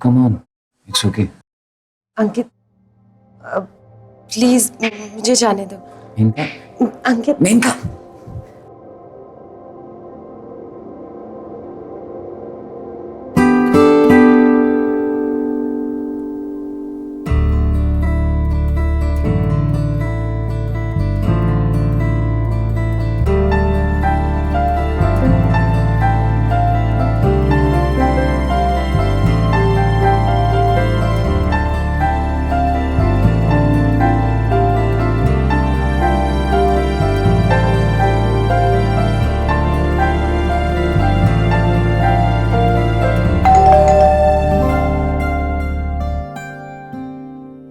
Come on, it's okay. Ankit please मुझे जाने दो। Menka, Ankit Menka.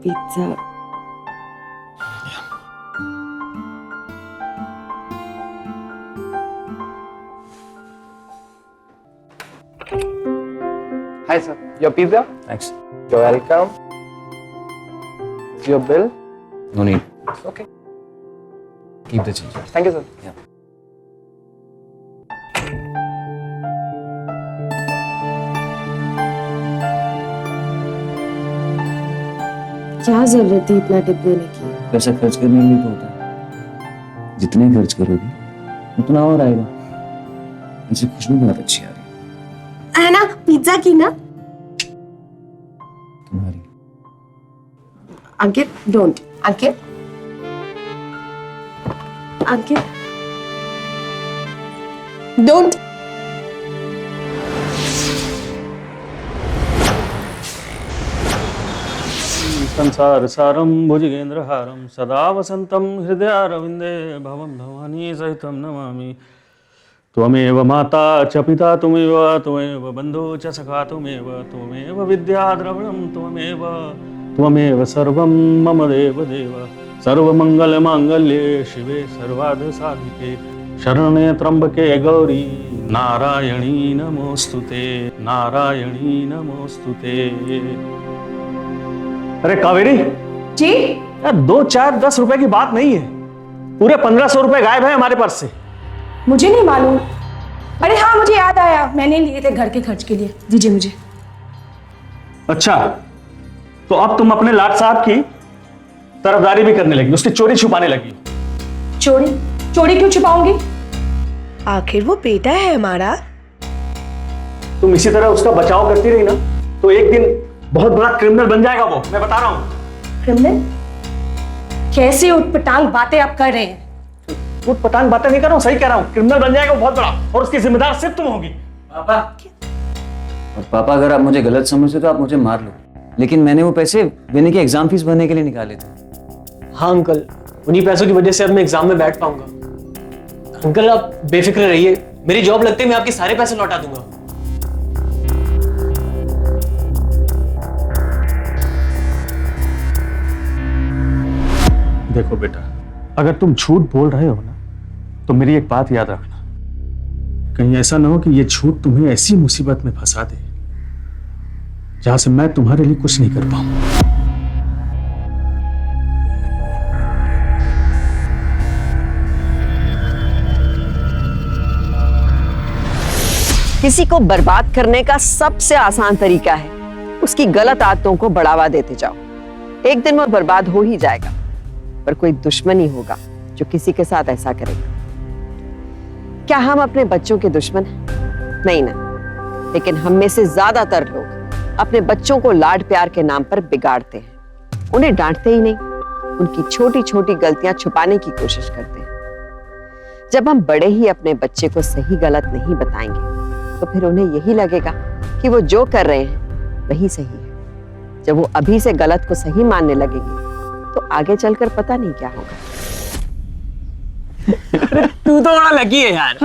Pizza Hi sir, your pizza? Thanks. You're welcome. Your bill? No need. Okay. Keep the change. Thank you sir. Yeah. क्या जरूरत थी इतना tip देने की? पैसा खर्च करने के लिए तो होता है। जितने खर्च करोगे उतना और आएगा। इनसे खुशबू बहुत अच्छी आ रही है। है ना पिज्जा की ना? तुम्हारी। अंकित डोंट। Ankit Ankit don't. संसार सारं भुजगेन्द्रहारं सदा वसन्तं हृदयारविन्दे भवं भवानी सहितं नमामि। त्वमेव माता च पिता त्वमेव बन्धु च सखा त्वमेव विद्या द्रविणं त्वमेव सर्वं मम देव सर्वमङ्गलमाङ्गल्ये शिवे सर्वार्थसाधिके शरण्ये त्र्यम्बके गौरी नारायणी नमोस्तुते नारायणी नमोस्तुते। अरे कावेरी जी यार 2, 4, 10 रुपए की बात नहीं है, पूरे 1500 रुपए गायब है हमारे पर्स से। मुझे नहीं मालूम। अरे हाँ मुझे याद आया, मैंने लिए थे घर के खर्च के लिए, दीजिए मुझे। अच्छा तो अब तुम अपने लाट साहब की तरफदारी भी करने लगी, उसकी चोरी छुपाने लगी। चोरी? चोरी क्यों छुपाऊंगी? आखिर वो बेटा है हमारा। तुम इसी तरह उसका बचाव करती रही ना तो एक दिन बहुत बड़ा क्रिमिनल बन जाएगा वो, मैं बता रहा हूं। क्रिमिनल? कैसे उटपटांग बातें आप कर रहे हैं? उटपटांग बातें नहीं कर रहा हूं, सही कह रहा हूं। क्रिमिनल बन जाएगा वो बहुत बड़ा, और उसकी जिम्मेदार सिर्फ तुम होगी। पापा। और पापा अगर आप मुझे गलत समझते तो आप मुझे मार लो, लेकिन मैंने वो पैसे विनी के एग्जाम फीस भरने के लिए निकाले थे। हाँ अंकल, उन्हीं पैसों की वजह से अब मैं एग्जाम में बैठ पाऊंगा। अंकल आप बेफिक्र रहिए, मेरी जॉब लगते ही मैं आपके सारे पैसे लौटा दूंगा। देखो बेटा, अगर तुम झूठ बोल रहे हो ना तो मेरी एक बात याद रखना, कहीं ऐसा ना हो कि ये झूठ तुम्हें ऐसी मुसीबत में फंसा दे जहां से मैं तुम्हारे लिए कुछ नहीं कर पाऊं। किसी को बर्बाद करने का सबसे आसान तरीका है उसकी गलत आदतों को बढ़ावा देते जाओ। एक दिन वो बर्बाद हो ही जाएगा, पर कोई दुश्मन ही होगा जो किसी के साथ ऐसा करेगा। क्या हम अपने बच्चों के दुश्मन हैं? नहीं ना, लेकिन हम में से ज्यादातर लोग अपने बच्चों को लाड प्यार के नाम पर बिगाड़ते हैं। उन्हें डांटते ही नहीं, उनकी छोटी छोटी गलतियां छुपाने की कोशिश करते हैं। जब हम बड़े ही अपने बच्चे को सही गलत नहीं बताएंगे तो फिर उन्हें यही लगेगा कि वो जो कर रहे हैं वही सही है। जब वो अभी से गलत को सही मानने लगेंगे तो आगे चलकर पता नहीं क्या होगा। तू तो बड़ा लकी है यार,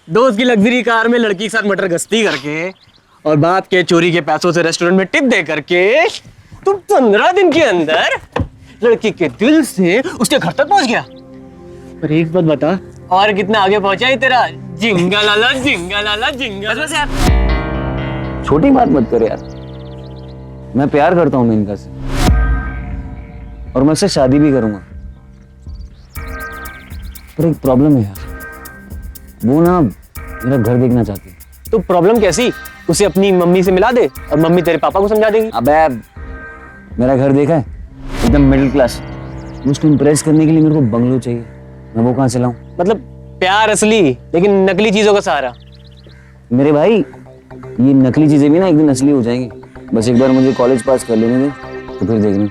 दोस्त की लग्जरी कार में लड़की के साथ मटर गश्ती करके और बात के चोरी के पैसों से रेस्टोरेंट में टिप दे करके तू 15 दिन के अंदर लड़की के दिल से उसके घर तक पहुंच गया। पर एक बात बता, और कितना आगे पहुंचा है तेरा जिंगा लाला जिंगा लाला जिंगा। बस यार छोटी बात मत कर यार, मैं प्यार करता हूँ मेनका से और मैं उससे शादी भी करूंगा। पर एक प्रॉब्लम है यार, वो ना मेरा घर देखना चाहती है। तो प्रॉब्लम कैसी? उसे अपनी मम्मी से मिला दे और मम्मी तेरे पापा को समझा देगी। अबे मेरा घर देखा है, एकदम मिडिल क्लास। उसको इम्प्रेस करने के लिए मेरे को बंगलो चाहिए, मैं वो कहाँ से लाऊं? मतलब प्यार असली लेकिन नकली चीजों का सहारा। मेरे भाई ये नकली चीजें भी ना एक दिन असली हो जाएंगी। बस एक बार मुझे कॉलेज पास कर लेने दे तो फिर देखना।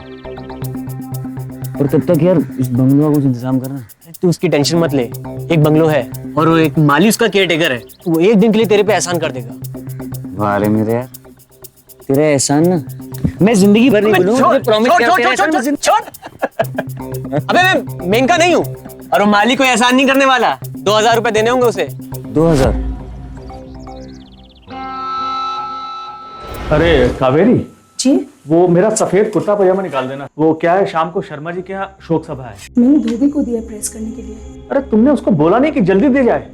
और तब तक यार इस बंगलो का कुछ इंतजाम करना। तू उसकी टेंशन मत ले, एक बंगलो है और वो एक माली उसका केयर टेकर है, वो एक दिन के लिए तेरे पे एहसान कर देगा। वाह रे मेरे यार, तेरा एहसान ना मैं जिंदगी भर नहीं भूलूंगा। मुझे प्रॉमिस किया तेरा एहसान मैं जिंदगी। अबे मैं मेनका नहीं हूँ और वो माली कोई एहसान नहीं करने वाला। 2000 रुपए देने होंगे उसे। 2000? अरे कावेरी, जी वो मेरा सफेद कुर्ता पजामा निकाल देना। वो क्या है, शाम को शर्मा जी के यहाँ शोक सभा है। मैंने धोबी को दिया प्रेस करने के लिए। अरे तुमने उसको बोला नहीं कि जल्दी दे जाए?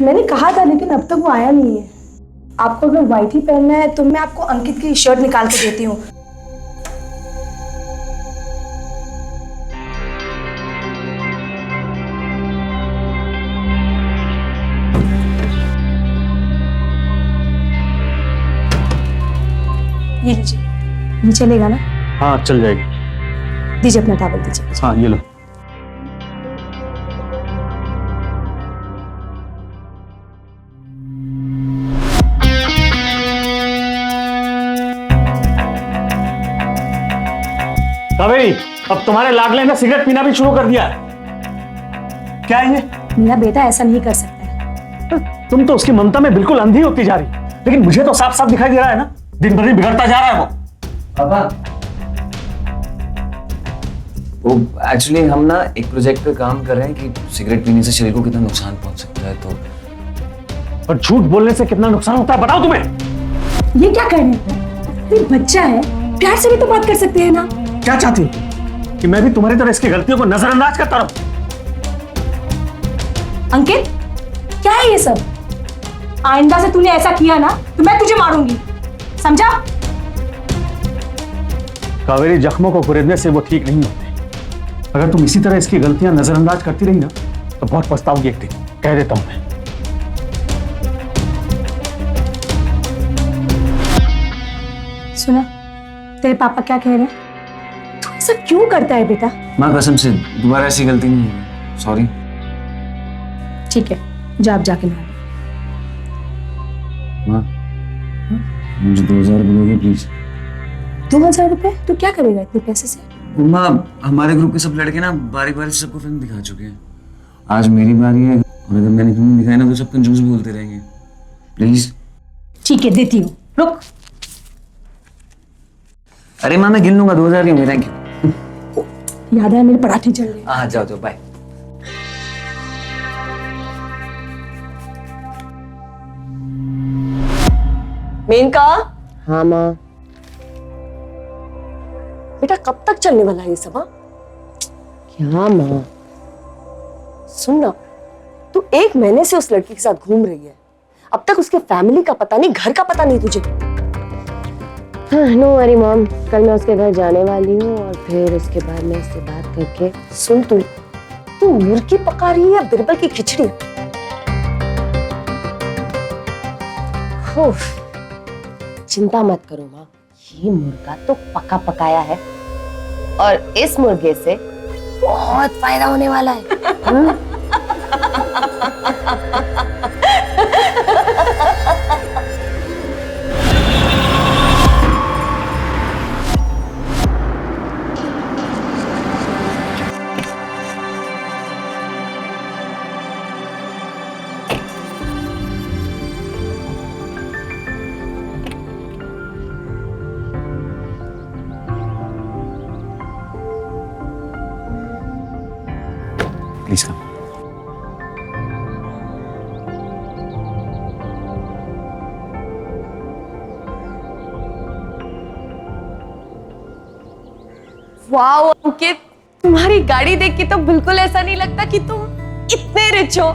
मैंने कहा था लेकिन अब तक वो आया नहीं है। आपको अगर व्हाइट ही पहनना है तो मैं आपको अंकित की शर्ट निकाल के देती हूँ। ये लीजिए, ये चलेगा ना? हाँ चल जाएगी। दीजिए अपना टॉवल दीजिए। हाँ ये लो। कावेरी, अब तुम्हारे लाडले ने सिगरेट पीना भी शुरू कर दिया है। क्या है ये? मेरा बेटा ऐसा नहीं कर सकता है। तुम तो उसकी ममता में बिल्कुल अंधी होती जा रही, लेकिन मुझे तो साफ साफ दिखाई दे रहा है ना, दिन भर दिन बिगड़ता जा रहा है वो। पापा वो एक्चुअली हम ना एक प्रोजेक्ट पे काम कर रहे हैं कि सिगरेट पीने से शरीर को कितना नुकसान पहुंच सकता है। तो और झूठ बोलने से कितना नुकसान होता है बताओ तुम्हें? ये क्या कर रहे हैं? ये बच्चा है, प्यार से भी तो बात कर सकते हैं ना। क्या चाहती हो कि मैं भी तुम्हारी तरह इसकी गलतियों को नजरअंदाज करता रहूं? अंकित, क्या है ये सब? आइंदा से तूने ऐसा किया ना तो मैं तुझे मारूंगी, समझा? कावेरी, जख्मों को कुरेदने से वो ठीक नहीं होते। अगर तुम इसी तरह इसकी गलतियां नजरअंदाज करती रही ना तो बहुत पछताओगी एक दिन, कह देता हूं मैं। सुना तेरे पापा क्या कह रहे हैं? तू ऐसा क्यों करता है बेटा? माँ कसम से दोबारा ऐसी गलती नहीं होगी, सॉरी। ठीक है, जा आप जाके नहा लो। माँ मुझे 2000 बोलोगे प्लीज? 2000 रुपए? तू क्या करेगा इतने पैसे से? माँ हमारे ग्रुप के सब लड़के ना बारी बारी से सबको फिल्म दिखा चुके हैं, आज मेरी बारी है और अगर मैंने फिल्म दिखाई ना तो सब कंजूस बोलते रहेंगे। प्लीज। ठीक है, देती हूँ, रुक। अरे माँ मैं गिन लूंगा, 2000 ही होंगे। Thank you. याद है मेरे पराठे चल रहे हैं। हाँ जाओ जाओ, बाय। मेनका। हाँ माँ। बेटा कब तक चलने वाला है ये सब? क्या माँ? सुन ना, तू 1 महीने से उस लड़की के साथ घूम रही है, अब तक उसके फैमिली का पता नहीं, घर का पता नहीं तुझे। नो वरी मॉम, कल मैं उसके घर जाने वाली हूँ और फिर उसके बाद मैं उससे बात करके। सुन तू मुर्गी पका रही है या बिरबल की खिचड़ी? चिंता मत करो माँ, ये मुर्गा तो पका पकाया है और इस मुर्गे से बहुत फायदा होने वाला है। Please come. वाओ अंकित, तुम्हारी गाड़ी देख के तो बिल्कुल ऐसा नहीं लगता कि तुम इतने रिच हो।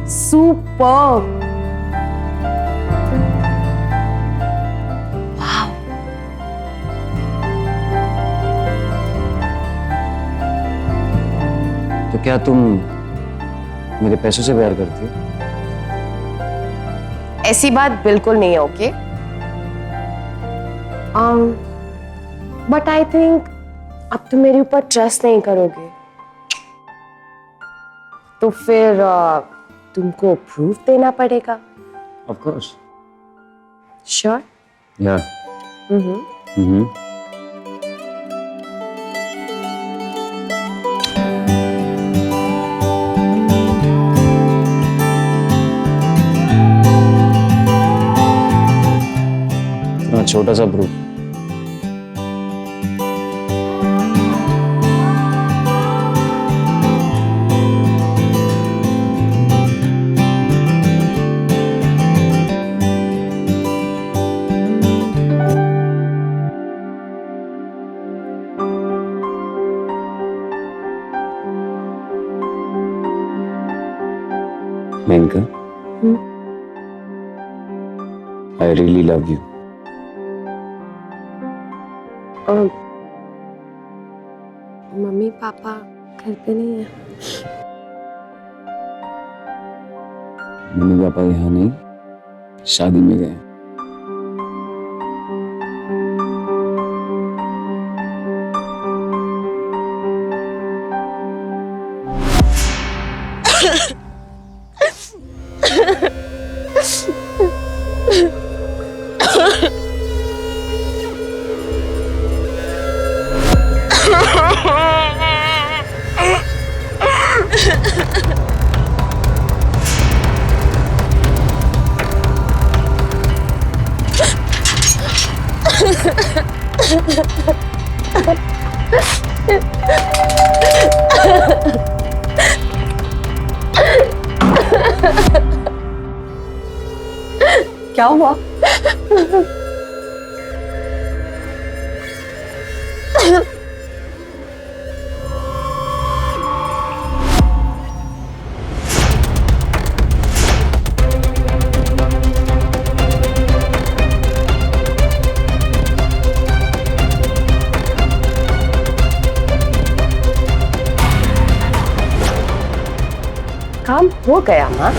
सुपर। तो क्या तुम मेरे पैसों से प्यार करती हो? ऐसी बात बिल्कुल नहीं है, ओके? बट आई थिंक अब तुम मेरे ऊपर ट्रस्ट नहीं करोगे, तो फिर तुमको प्रूफ देना पड़ेगा। Of course. श्योर? या छोटा सा proof. Menaka, I really love you. Mummy papa घर पे नहीं है। मम्मी पापा यहाँ नहीं, शादी में गए। क्या हुआ? काम हो गया माँ।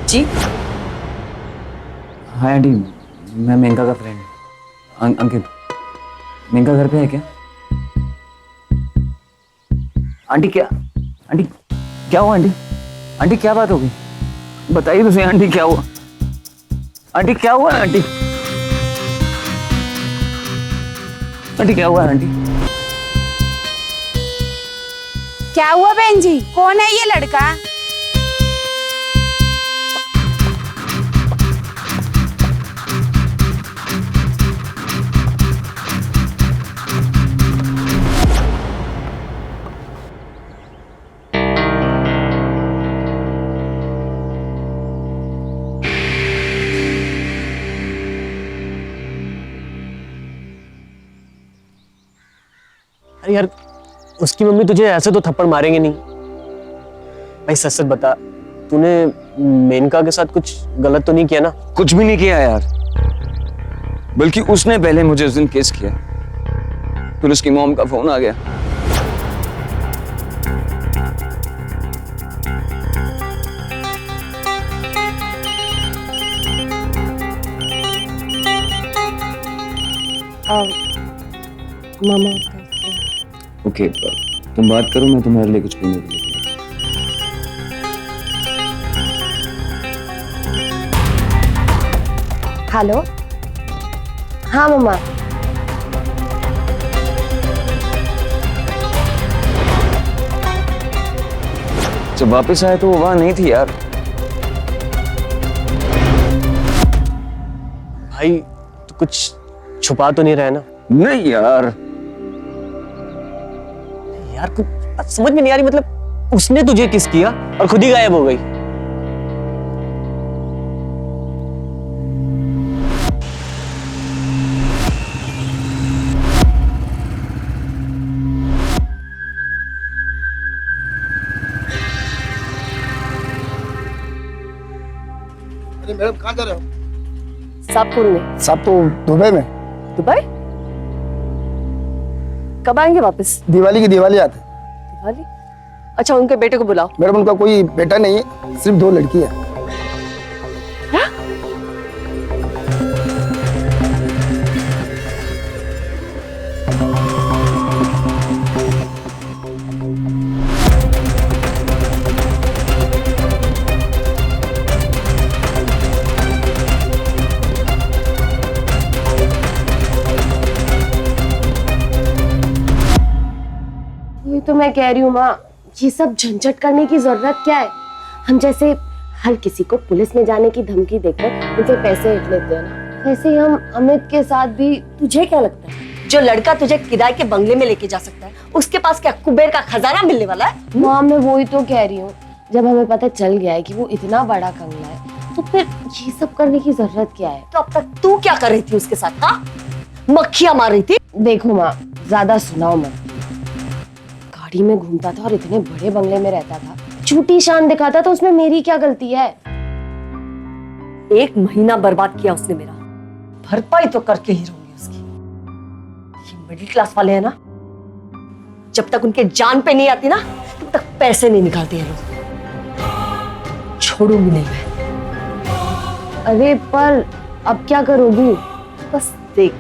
जी हाय आंटी, मैं मेनका का फ्रेंड अंकित। मेनका घर पे है क्या? आंटी क्या हुआ आंटी? आंटी क्या बात हो गई? बताइए तो सही आंटी, क्या हुआ? आंटी क्या हुआ आंटी? आंटी क्या हुआ आंटी? क्या हुआ बहन जी? कौन है ये लड़का? अरे यार, उसकी मम्मी तुझे ऐसे तो थप्पड़ मारेंगे नहीं। भाई सच सच बता, तूने मेनका के साथ कुछ गलत तो नहीं किया ना? कुछ भी नहीं किया यार, बल्कि उसने पहले मुझे उस दिन किस किया, फिर उसकी मॉम का फोन आ गया। मामा ओके, तुम बात करो, मैं तुम्हारे लिए कुछ पीने के लिए। हेलो, हाँ मम्मा। जब वापस आया तो वो वहां नहीं थी यार। भाई तू कुछ छुपा तो नहीं रहा है ना? नहीं यार, यार कुछ समझ में नहीं आ रही, मतलब उसने तुझे किस किया और खुद ही गायब हो गई। मैडम कहाँ जा रहे हो? सब खुलने। सब तो दुबई में। दुबई? कब आएंगे वापस? दिवाली की दिवाली आते। दिवाली? अच्छा, उनके बेटे को बुलाओ। मैडम उनका कोई बेटा नहीं है, सिर्फ 2 लड़की है। क्या? वही तो मैं कह रही हूँ माँ, ये सब झंझट करने की जरूरत क्या है? हम जैसे हर किसी को पुलिस में जाने की धमकी देकर उनसे पैसे हट लेते हैं ना, वैसे ही हम अमित के साथ भी। तुझे क्या लगता है जो लड़का तुझे किराए के बंगले में लेके जा सकता है, उसके पास क्या कुबेर का खजाना मिलने वाला है? माँ, मैं वही तो कह रही हूँ, जब हमें पता चल गया है कि वो इतना बड़ा कंगला है, तो फिर ये सब करने की जरूरत क्या है? तो अब तक तू क्या कर रही थी उसके साथ? हाँ, मक्खियां मार रही थी। देखो माँ, ज्यादा सुनाओ मत। गाड़ी में घूमता था और इतने बड़े बंगले में रहता था, झूठी शान दिखाता था, उसमें मेरी क्या गलती है? 1 महीना बर्बाद किया उसने मेरा, भरपाई तो करके ही रहूंगी उसकी। ये मिडिल क्लास वाले हैं ना, जब तक उनके जान पे नहीं आती ना, तब तक पैसे नहीं निकालते हैं लोग। छोड़ूंगी नहीं मैं। अरे पर अब क्या करोगी? बस देख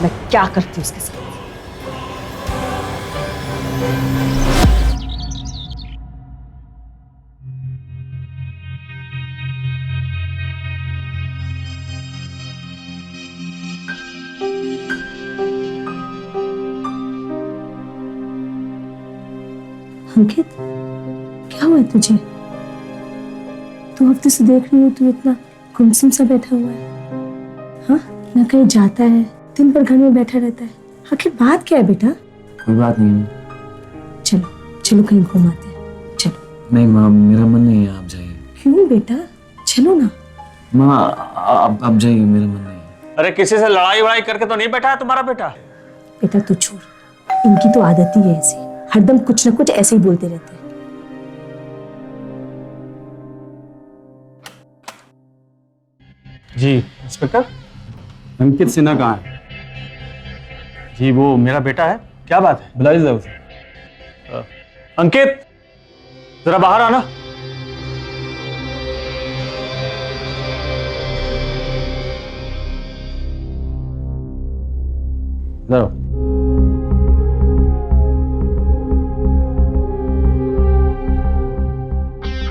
मैं क्या करती हूँ उसके साथ। अंकित, क्या हुआ तुझे? 2 हफ्ते से देख रही हूँ तू इतना गुमसुम सा बैठा हुआ है। हाँ, ना कहीं जाता है, दिन भर घर में बैठा रहता है। आखिर बात क्या है बेटा? कोई बात नहीं। चलो चलो कहीं घुमाते हैं, चलो। नहीं माँ, मेरा मन नहीं है, आप जाइए। क्यों बेटा? चलो ना। माँ आप जाइए, मेरा मन नहीं है। अरे किसी से लड़ाई वड़ाई करके तो नहीं बैठा है तुम्हारा बेटा? बेटा तू छोड़, इनकी तो आदत ही है ऐसी, हरदम कुछ ना कुछ ऐसे ही बोलते रहते हैं। जी इंस्पेक्टर, अंकित सिन्हा कहाँ है? जी वो मेरा बेटा है। क्या बात है? बुलाइए जरा उसे। अंकित जरा बाहर आना। जरा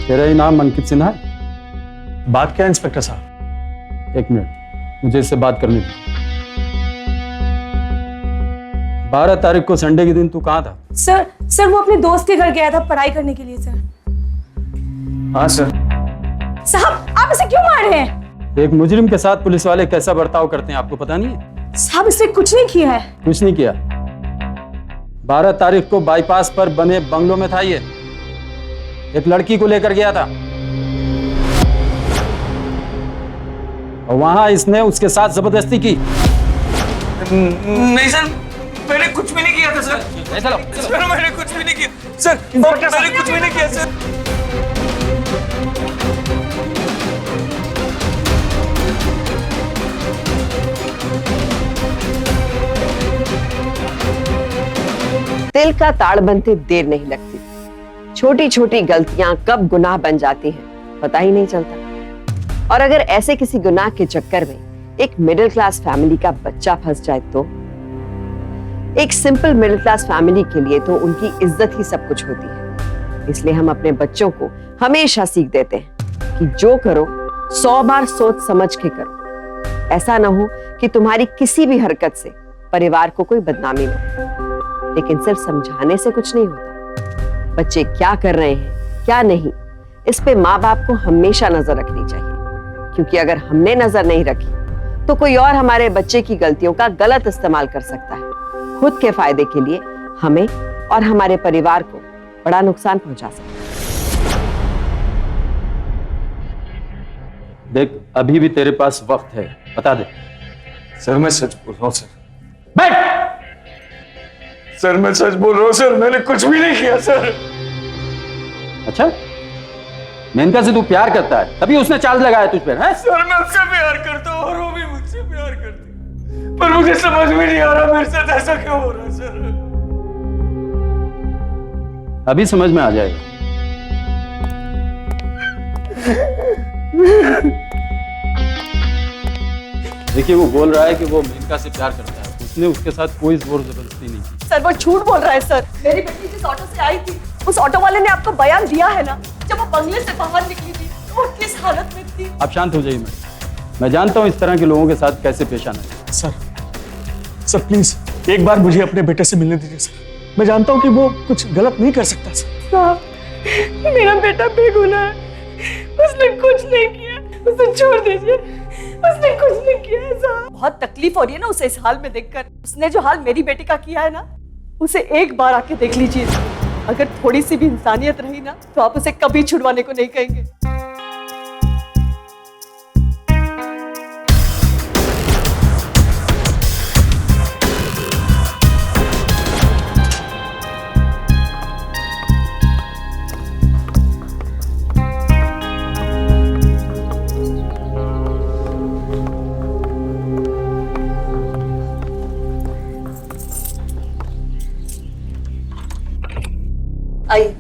तेरा ही नाम अंकित सिन्हा है? बात क्या है इंस्पेक्टर साहब? 1 मिनट, मुझे इससे बात करनी थी। 12 तारीख को संडे के दिन तू कहाँ था? सर वो अपने दोस्त के घर गया था पढ़ाई करने के लिए सर। हाँ सर। साहब आप इसे क्यों मार रहे हैं? एक मुजरिम के साथ पुलिस वाले कैसा बर्ताव करते हैं आपको पता नहीं है? साहब इसने कुछ नहीं किया है। कुछ नहीं किया। 12 तारीख को बाईपास पर बने बंगलों में था ये, एक लड़की को लेकर गया था और वहां इसने उसके साथ जबरदस्ती की। नहीं सर, मैंने कुछ भी नहीं किया था सर। सर मैंने कुछ भी नहीं किया सर, मैंने कुछ भी नहीं किया सर। दिल का ताड़ बनते देर नहीं लगती। छोटी छोटी गलतियां कब गुनाह बन जाती हैं पता ही नहीं चलता। और अगर ऐसे किसी गुनाह के चक्कर में एक मिडिल क्लास फैमिली का बच्चा फंस जाए तो एक सिंपल मिडिल क्लास फैमिली के लिए तो उनकी इज्जत ही सब कुछ होती है। इसलिए हम अपने बच्चों को हमेशा सीख देते हैं कि जो करो 100 बार सोच समझ के करो। ऐसा ना हो कि तुम्हारी किसी भी हरकत से परिवार को कोई बदनामी हो। लेकिन सिर्फ समझाने से कुछ नहीं होता। बच्चे क्या कर रहे हैं क्या नहीं, इस पे माँ बाप को हमेशा नजर रखनी चाहिए, क्योंकि अगर हमने नजर नहीं रखी तो कोई और हमारे बच्चे की गलतियों का गलत इस्तेमाल कर सकता है, खुद के फायदे के लिए हमें और हमारे परिवार को बड़ा नुकसान पहुंचा सकता है। देख अभी भी तेरे पास वक्त है, बता दे। सर मैं सच बोल रहा हूँ सर। बैठ। सर मैं सच बोल रहा हूँ सर, मैंने कुछ भी नहीं किया सर। अच्छा मेनका से तू प्यार करता है, तभी उसने चार्ज लगाया तुझ पर, है? सर मैं उससे प्यार करता हूँ और वो भी मुझसे प्यार करती, पर मुझे समझ में नहीं आ रहा मेरे साथ ऐसा क्यों हो रहा है सर। अभी समझ में आ जाएगा। देखिए, वो बोल रहा है कि वो मेनका से प्यार करता है, उसने उसके साथ कोई जोर जबरदस्ती नहीं की। सर वो झूठ बोल रहा है सर। मेरी बेटी जिस ऑटो से आई थी, उस ऑटो वाले ने आपको बयान दिया है ना, जब वो बंगले से बाहर निकली थी तो वो किस हालत में थी। आप शांत हो जाइए मैडम, मैं जानता हूँ इस तरह के लोगों के साथ कैसे पेश आना है। सर प्लीज एक बार मुझे अपने बेटे से मिलने दीजिए सर। मैं जानता हूँ कि वो कुछ गलत नहीं कर सकता सर। मेरा बेटा बेगुनाह है, उसने कुछ नहीं किया, उसे छोड़ दीजिए, उसने कुछ नहीं किया है साहब। बहुत तकलीफ हो रही है ना उसे इस हाल में देखकर। उसने जो हाल मेरी बेटी का किया है ना, उसे एक बार आके देख लीजिए। अगर थोड़ी सी भी इंसानियत रही ना, तो आप उसे कभी छुड़वाने को नहीं कहेंगे। आइए।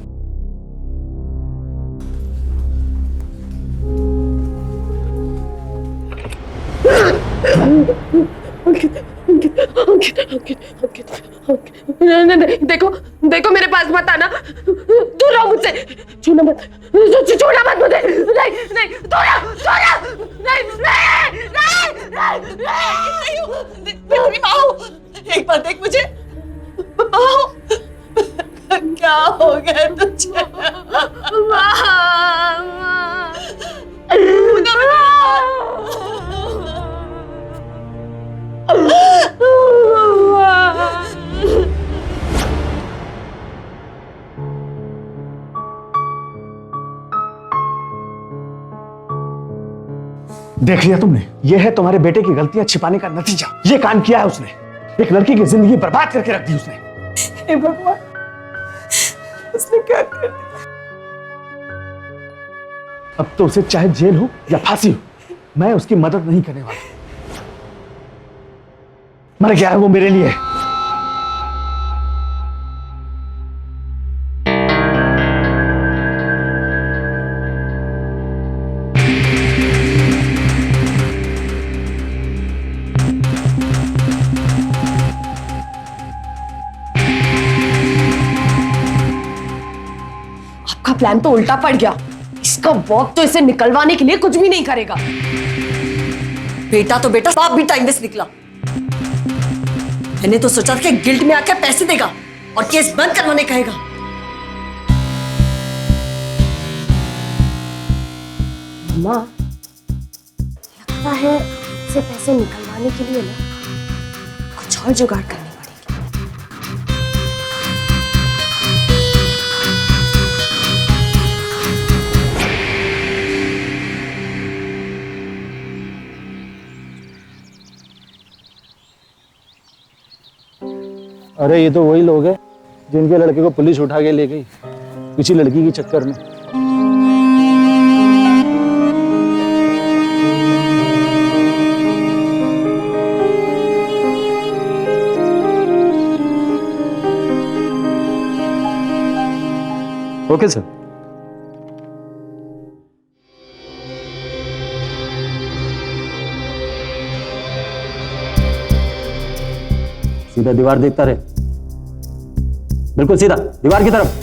नहीं, देखो देखो मेरे पास मत आना, दूर रहो मुझसे, छूना मत, छूना मत मुझे, नहीं नहीं दूर रहो, नहीं नहीं नहीं नहीं, एक बार देख मुझे, क्या हो गया तुझे? देख लिया तुमने, ये है तुम्हारे बेटे की गलतियां छिपाने का नतीजा। ये काम किया है उसने, एक लड़की की जिंदगी बर्बाद करके रख दी उसने। हे भगवान, उसने क्या कर दिया? अब तो उसे चाहे जेल हो या फांसी हो, मैं उसकी मदद नहीं करने वाला। मर गया है वो मेरे लिए। आपका प्लान तो उल्टा पड़ गया। इसका वक्त तो इसे निकलवाने के लिए कुछ भी नहीं करेगा। बेटा तो बेटा, बाप भी टाइम वेस्ट निकला। मैंने तो सोचा था कि गिल्ड में आकर पैसे देगा और केस बंद करवाने कहेगा। माँ, लगता है इसे पैसे निकलवाने के लिए ना कुछ और जुगाड़ करनी पड़ेगी। अरे ये तो वही लोग हैं जिनके लड़के को पुलिस उठा के ले गई किसी लड़की के चक्कर में। Okay sir. सीधा दीवार देखता रहे, बिल्कुल सीधा दीवार की तरफ।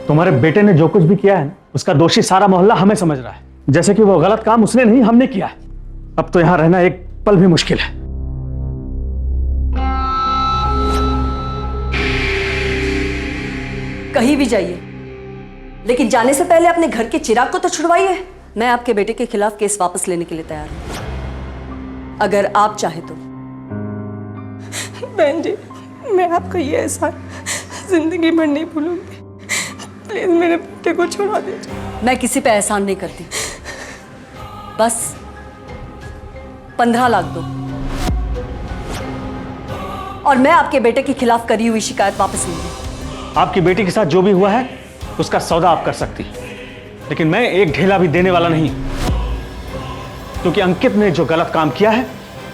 तुम्हारे बेटे ने जो कुछ भी किया है ना, उसका दोषी सारा मोहल्ला हमें समझ रहा है, जैसे कि वो गलत काम उसने नहीं हमने किया है। अब तो यहां रहना एक पल भी मुश्किल है। कहीं भी जाइए, लेकिन जाने से पहले अपने घर के चिराग को तो छुड़वाइए। मैं आपके बेटे के खिलाफ केस वापस लेने के लिए तैयार हूं, अगर आप चाहे तो। बहन जी, मैं आपका ये एहसान जिंदगी भर नहीं भूलूंगी। प्लीज मेरे बेटे को छुड़ा दीजिए। मैं किसी पे एहसान नहीं करती, बस 15 लाख दो और मैं आपके बेटे के खिलाफ करी हुई शिकायत वापस लूंगी। आपकी बेटी के साथ जो भी हुआ है उसका सौदा आप कर सकती, लेकिन मैं एक ढेला भी देने वाला नहीं, क्योंकि अंकित ने जो गलत काम किया है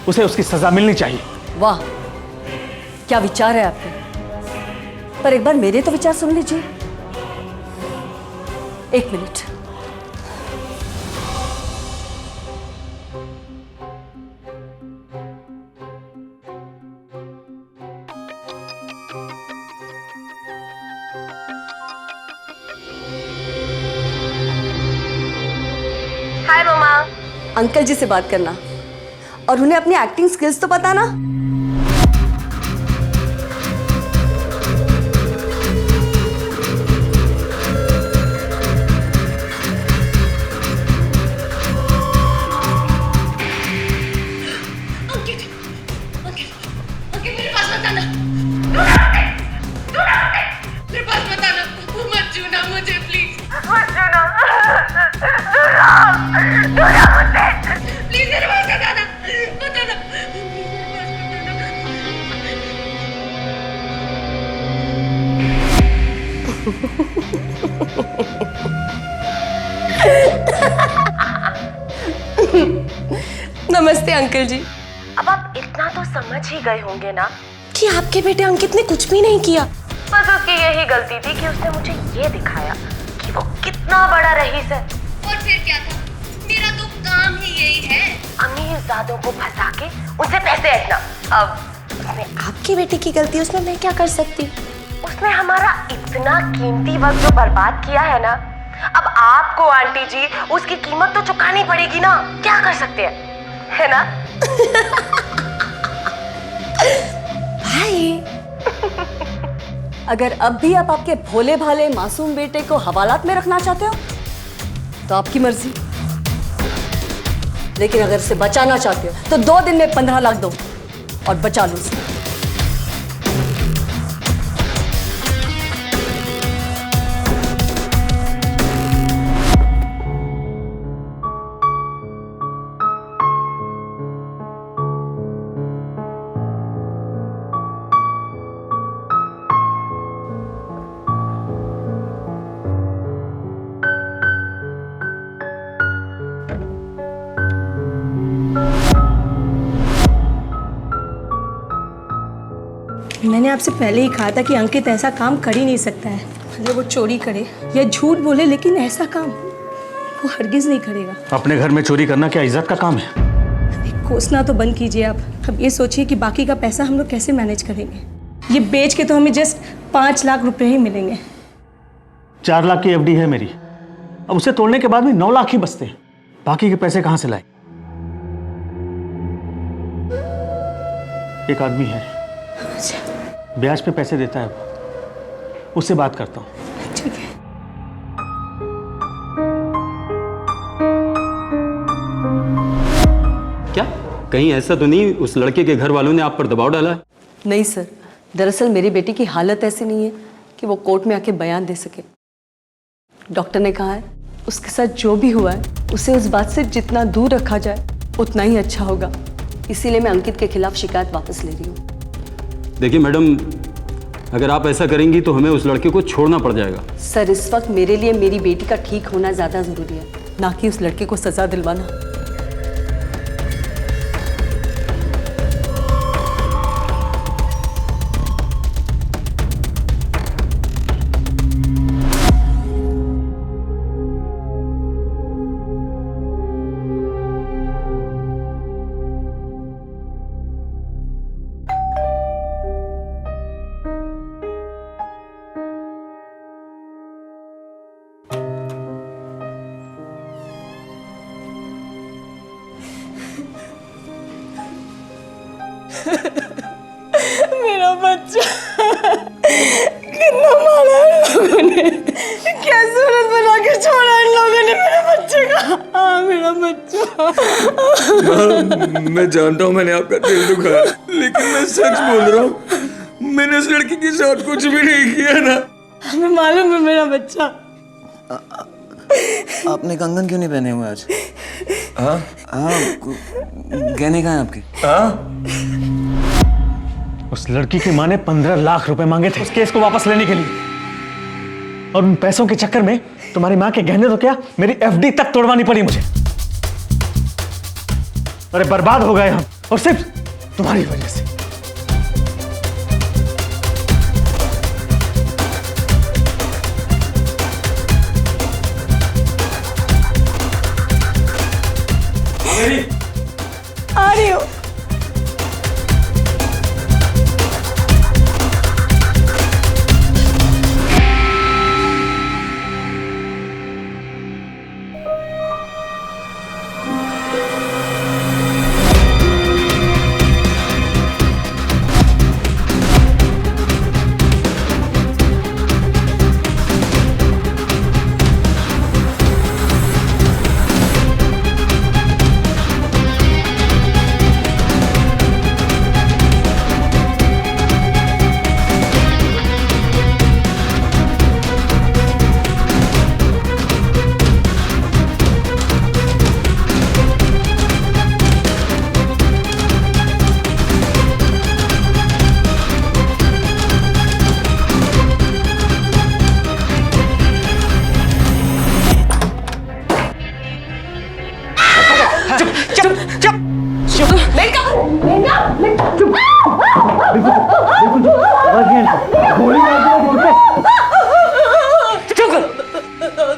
उसे उसकी सजा मिलनी चाहिए। वाह, क्या विचार है आपके, पर एक बार मेरे तो विचार सुन लीजिए। एक मिनट। हाय मम्मा। अंकल जी से बात करना और उन्हें अपनी एक्टिंग स्किल्स तो पता ना। नमस्ते अंकल जी। अब आप इतना तो समझ ही गए होंगे ना कि आपके बेटे अंकित ने कुछ भी नहीं किया, बस उसकी यही गलती थी कि उसने मुझे ये दिखाया कि वो कितना बड़ा रईस है। और फिर क्या था, मेरा तो काम ही यही है, अमीरजादों को फंसा के उनसे पैसे ऐंठना। अब उसमें आपकी बेटी की गलती, उसमें मैं क्या कर सकती? उसने हमारा इतना कीमती वक्त जो बर्बाद किया है ना, अब आपको आंटी जी उसकी कीमत तो चुकानी पड़ेगी ना। क्या कर सकते हैं, है ना? भाई, अगर अब भी आप आपके भोले भाले मासूम बेटे को हवालात में रखना चाहते हो तो आपकी मर्जी, लेकिन अगर इसे बचाना चाहते हो तो 2 दिन में 15 लाख दो और बचा लो उसे। मैंने आपसे पहले ही कहा था कि अंकित ऐसा काम कर ही नहीं सकता है। भले वो चोरी करे या झूठ बोले, लेकिन ऐसा काम वो हरगिज नहीं करेगा। अपने घर में चोरी करना क्या इज्जत का काम है? कोसना तो बंद कीजिए आप। अब ये सोचिए कि बाकी का पैसा हम लोग कैसे मैनेज करेंगे। ये बेच के तो हमें जस्ट 5 लाख रुपए ही मिलेंगे। 4 लाख की एफडी है मेरी, अब उसे तोड़ने के बाद भी 9 लाख ही बचते हैं। बाकी के पैसे कहां से लाए? एक आदमी है, ब्याज पे पैसे देता है, वो उससे बात करता हूँ। ठीक है। क्या कहीं ऐसा तो नहीं उस लड़के के घर वालों ने आप पर दबाव डाला है? नहीं सर, दरअसल मेरी बेटी की हालत ऐसी नहीं है कि वो कोर्ट में आके बयान दे सके। डॉक्टर ने कहा है उसके साथ जो भी हुआ है उसे उस बात से जितना दूर रखा जाए उतना ही अच्छा होगा। इसीलिए मैं अंकित के खिलाफ शिकायत वापस ले रही हूँ। देखिए मैडम, अगर आप ऐसा करेंगी तो हमें उस लड़के को छोड़ना पड़ जाएगा। सर, इस वक्त मेरे लिए मेरी बेटी का ठीक होना ज़्यादा ज़रूरी है, ना कि उस लड़के को सज़ा दिलवाना। मेरा बच्चा कितना मारा इन लोगों ने, क्या सूरत बना के छोड़ा इन लोगों ने मेरे बच्चे का। हाँ मेरा बच्चा। मैं जानता हूँ मैंने आपका दिल दुखाया, लेकिन मैं सच बोल रहा हूँ, मैंने उस लड़की के साथ कुछ भी नहीं किया ना। हमें मालूम है मेरा बच्चा। आपने कंगन क्यों नहीं पहने हुए आज? हाँ हाँ, गहने कहाँ हैं आपके? उस लड़की की माँ ने 15 लाख रुपए मांगे थे उस केस को वापस लेने के लिए, और उन पैसों के चक्कर में तुम्हारी माँ के गहने तो क्या, मेरी एफडी तक तोड़वानी पड़ी मुझे। अरे बर्बाद हो गए हम, और सिर्फ तुम्हारी वजह से। आ रही हो।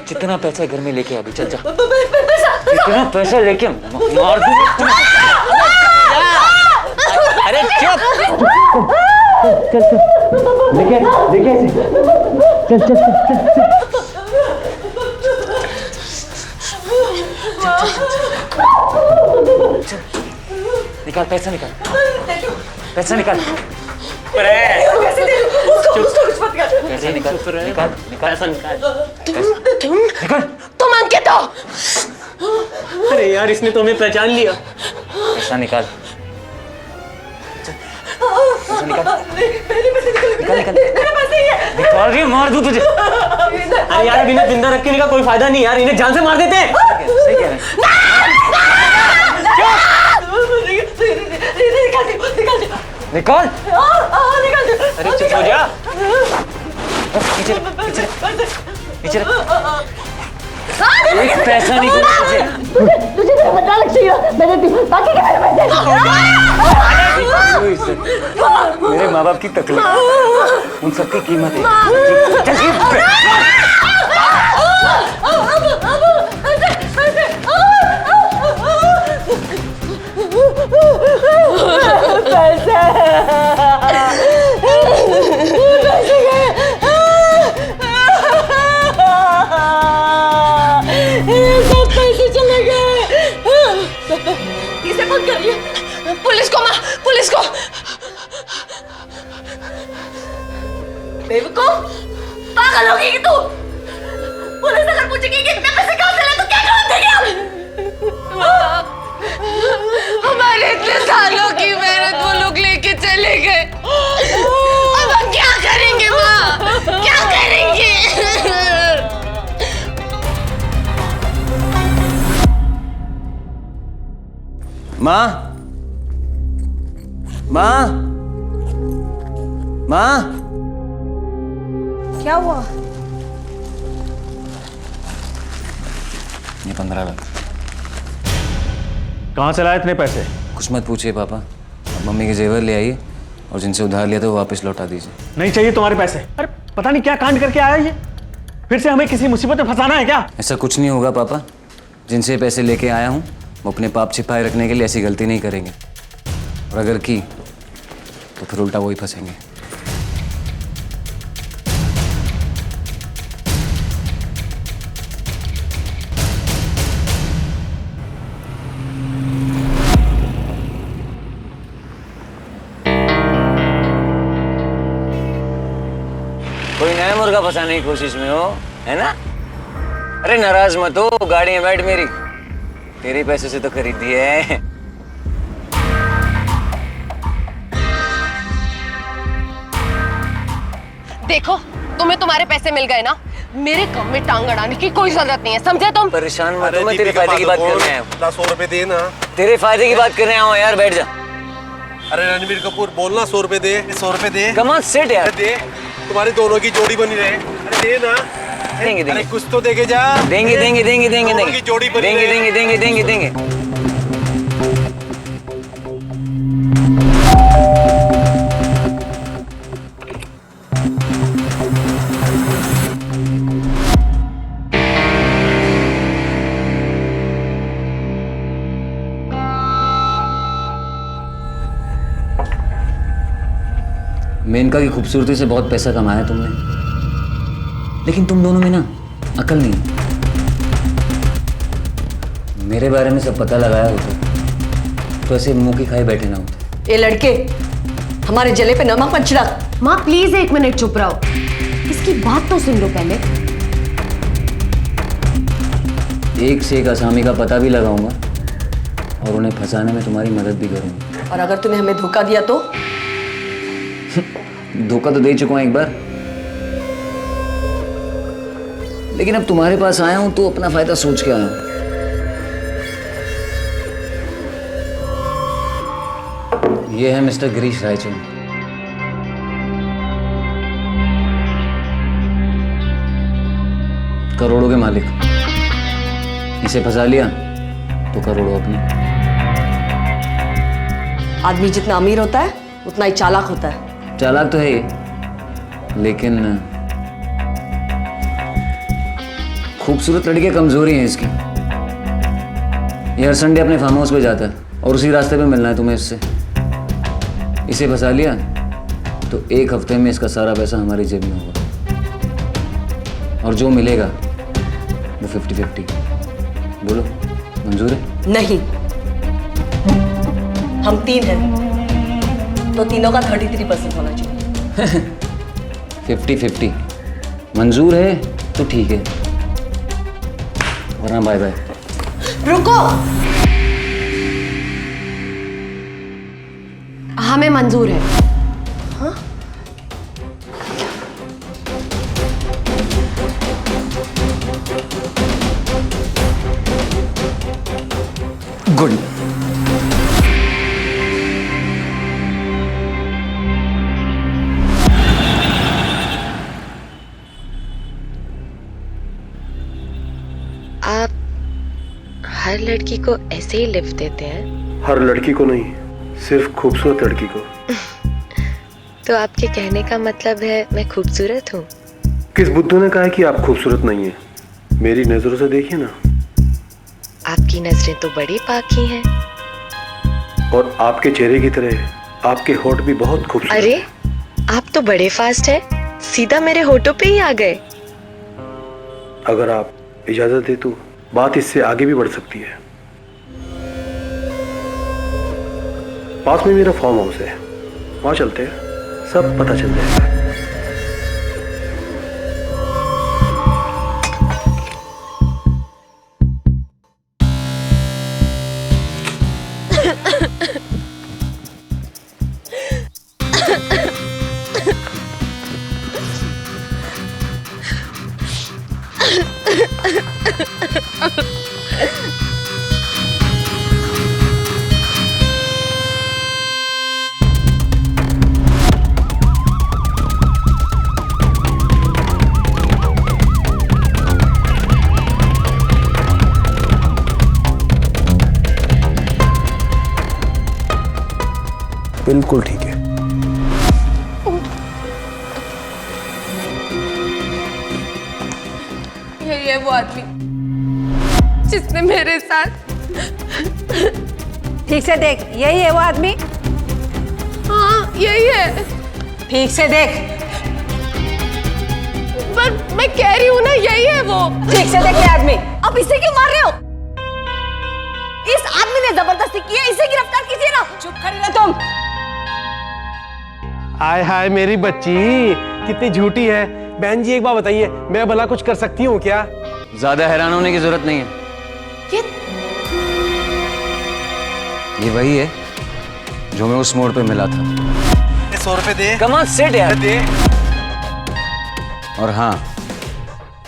जितना पैसा घर में लेके अभी चल जा। जितना पैसा लेके मार दूंगा। अरे चुप। चल चल लेके ऐसे चल चल चल चल निकाल पैसा, निकाल पैसा, निकाल पैसा, निकाल निकाल पैसा निकाल। निकाल। तुम अंकित हो। अरे यार इसने तो हमें पहचान लिया। पैसा निकाल, पैसा निकाल, निकाल निकाल निकाल रही, मार दूं तुझे। अरे यार इन्हें जिंदा रखने का कोई फायदा नहीं यार, इन्हें जान से मार देते हैं। सही कह रहे निकाल। अरे चुप हो जा। नीचे नीचे एक पैसा नहीं दूंगा तुझे। तुझे मेरा बदला लग चाहिए। मैंने बाकी के मेरे पैसे। मेरे माँ बाप की तकलीफ, उन सबकी कीमत है। इसे फोन करिए पुलिस को। माँ पुलिस को। बेवकूफ, पागल होगी कि तू? पुलिस अगर पूछेगी कि इतने पैसे कहाँ से लाए तो क्या जवाब देगी आप? हमारे इतने सालों की मेहनत वो लोग लेके चले गए। अब हम क्या करेंगे माँ, क्या करेंगे? माँ, माँ, माँ, क्या हुआ? ये 15 लाख। कहाँ से लाए इतने पैसे? कुछ मत पूछिए पापा, अब मम्मी के जेवर ले आइए और जिनसे उधार लिया था वो वापस लौटा दीजिए। नहीं चाहिए तुम्हारे पैसे। अरे पता नहीं क्या कांड करके आया ये, फिर से हमें किसी मुसीबत में फंसाना है क्या? ऐसा कुछ नहीं होगा पापा, जिनसे पैसे लेके आया हूँ वो अपने पाप छिपाए रखने के लिए ऐसी गलती नहीं करेंगे, और अगर की तो फिर उल्टा वही फंसेंगे। कोई नया मुर्गा फंसाने की कोशिश में हो, है ना? अरे नाराज मत हो, गाड़ी में बैठ मेरी, तेरे पैसे से तो खरीदी है। देखो तुम्हें तुम्हारे पैसे मिल गए ना, मेरे काम में टांग अड़ाने की कोई जरूरत नहीं है, समझे तुम? परेशान मत हो, मैं तेरे फायदे की बात करने आया हूँ। 100 रुपए दे ना। तेरे फायदे की बात करने आया हूँ यार, बैठ जा। अरे रणबीर कपूर बोलना 100 रुपए दे, 100 रुपए दे। कम ऑन सिट यार। अरे दे, तुम्हारी दोनों की जोड़ी बनी रहे। अरे दे ना। देंगे अरे देंगे कुछ तो देके जा। देंगे देंगे देंगे देंगे दोनों की जोड़ी बनी देंगे रहे। देंगे देंगे देंगे देंगे। मेनका की खूबसूरती से बहुत पैसा कमाया तुमने, लेकिन तुम दोनों में ना अकल नहीं है। मेरे बारे में सब पता लगाया होता तो ऐसे मुंह की खाए बैठे ना होते। ए लड़के, हमारे जले पे नमक मत छिड़क। माँ प्लीज 1 मिनट चुप रहो, इसकी बात तो सुन लो पहले। एक से एक असामी का पता भी लगाऊंगा और उन्हें फंसाने में तुम्हारी मदद भी करूंगा। और अगर तूने हमें धोखा दिया तो? धोखा तो दे चुका हूं एक बार, लेकिन अब तुम्हारे पास आया हूं तो अपना फायदा सोच के आया हूं। ये है मिस्टर गिरीश रायचंद, करोड़ों के मालिक। इसे फंसा लिया तो करोड़ों अपने। आदमी जितना अमीर होता है उतना ही चालाक होता है। चालाक तो है ये, लेकिन खूबसूरत लड़की कमजोरी है इसकी। ये हर संडे अपने फार्म हाउस पे जाता है और उसी रास्ते पे मिलना है तुम्हें इससे। इसे फंसा लिया तो 1 हफ्ते में इसका सारा पैसा हमारी जेब में होगा और जो मिलेगा वो 50-50। बोलो मंजूर है? नहीं, हम 3 हैं तो तीनों का 33% होना चाहिए। 50-50 मंजूर है तो ठीक है, वरना बाय बाय। रुको, हमें मंजूर है। गुड। आप हर लड़की को ऐसे ही लिफ्ट देते हैं? हर लड़की को नहीं, सिर्फ खूबसूरत लड़की को। तो आपके कहने का मतलब है मैं खूबसूरत हूँ? किस बुद्धू ने कहा है कि आप खूबसूरत नहीं है? मेरी नजरों से देखिए ना। आपकी नजरें तो बड़ी पाकी हैं। और आपके चेहरे की तरह आपके होठ भी बहुत खूबसूरत। अरे आप तो बड़े फास्ट हैं, सीधा मेरे होठों पे ही आ गए। अगर आप इजाजत दे तो बात इससे आगे भी बढ़ सकती है। पास में मेरा फार्म हाउस है, वहां चलते हैं, सब पता चल जाएगा। बिल्कुल ठीक है। यही है वो आदमी जिसने मेरे साथ। ठीक से देख, यही है वो आदमी? हाँ यही है। ठीक से देख। पर मैं कह रही हूँ ना, यही है वो। ठीक से देख ये आदमी। अब इसे क्यों मार रहे हो? इस आदमी ने जबरदस्ती की है, इसे गिरफ्तार कीजिए ना। चुप खड़ी रहो तुम। हाय हाय मेरी बच्ची कितनी झूठी है। बहन जी एक बात बताइए, मैं भला कुछ कर सकती हूँ क्या? ज्यादा हैरान होने की जरूरत नहीं है। ये वही है जो मैं उस मोड़ पे मिला था। 100 रुपए दे। कम ऑन सिट यार। दे। और हाँ,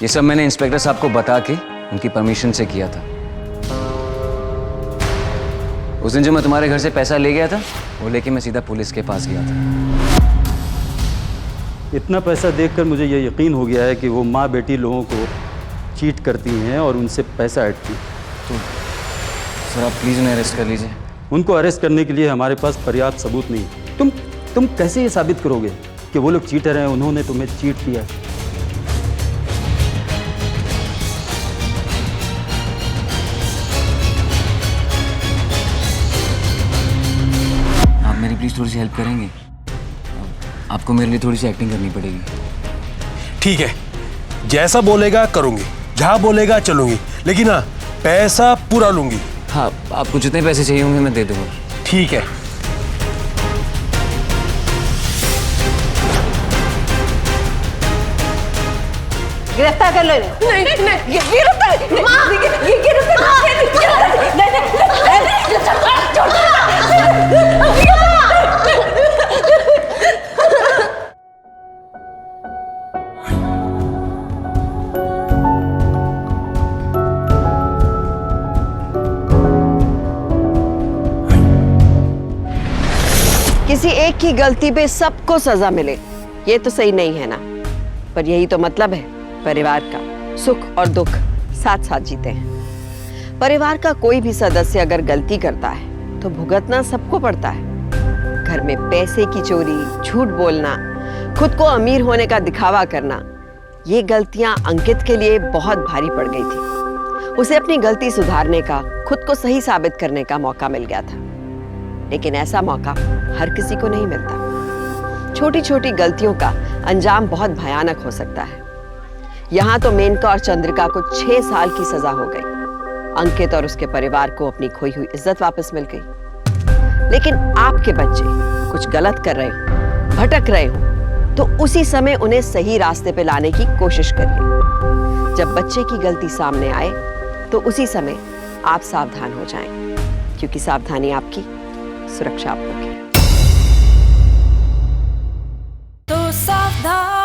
ये सब मैंने इंस्पेक्टर साहब को बता के उनकी परमिशन से किया था। उस दिन जो मैं तुम्हारे घर से पैसा ले गया था, वो लेके मैं सीधा पुलिस के पास गया था। इतना पैसा देखकर मुझे ये यकीन हो गया है कि वो माँ बेटी लोगों को चीट करती हैं और उनसे पैसा ऐंठती हैं। तो सर आप प्लीज़ उन्हें अरेस्ट कर लीजिए। उनको अरेस्ट करने के लिए हमारे पास पर्याप्त सबूत नहीं है। तुम कैसे ये साबित करोगे कि वो लोग चीटर हैं, उन्होंने तुम्हें चीट किया है? आप मेरी प्लीज़ थोड़ी सी हेल्प करेंगे? आपको मेरे लिए थोड़ी सी एक्टिंग करनी पड़ेगी। ठीक है, जैसा बोलेगा करूंगी, जहां बोलेगा चलूंगी, लेकिन हाँ पैसा पूरा लूंगी। हाँ, आपको जितने पैसे चाहिए होंगे मैं दे दूंगा। ठीक है। गिरफ्तार कर लो इन्हें। नहीं नहीं गिरफ्तार माँ ये गिरफ्तार किसी एक की गलती पे सबको सजा मिले, ये तो सही नहीं है ना। पर यही तो मतलब है परिवार का, सुख और दुख साथ साथ जीते हैं। परिवार का कोई भी सदस्य अगर गलती करता है तो भुगतना सबको पड़ता है। घर में पैसे की चोरी, झूठ बोलना, खुद को अमीर होने का दिखावा करना, ये गलतियां अंकित के लिए बहुत भारी पड़ गई थी। उसे अपनी गलती सुधारने का, खुद को सही साबित करने का मौका मिल गया था, लेकिन ऐसा मौका हर किसी को नहीं मिलता। छोटी छोटी गलतियों का अंजाम बहुत भयानक हो सकता है। यहाँ तो मेनका और चंद्रिका को 6 साल की सजा हो गई। अंकित और उसके परिवार को अपनी खोई हुई इज्जत वापस मिल गई। लेकिन आपके बच्चे कुछ गलत कर रहे हो, भटक रहे हो, तो उसी समय उन्हें सही रास्ते पे लाने की कोशिश करिए। जब बच्चे की गलती सामने आए तो उसी समय आप सावधान हो जाएं, क्योंकि सावधानी आपकी, सुरक्षा आप लोग की। तो सावधान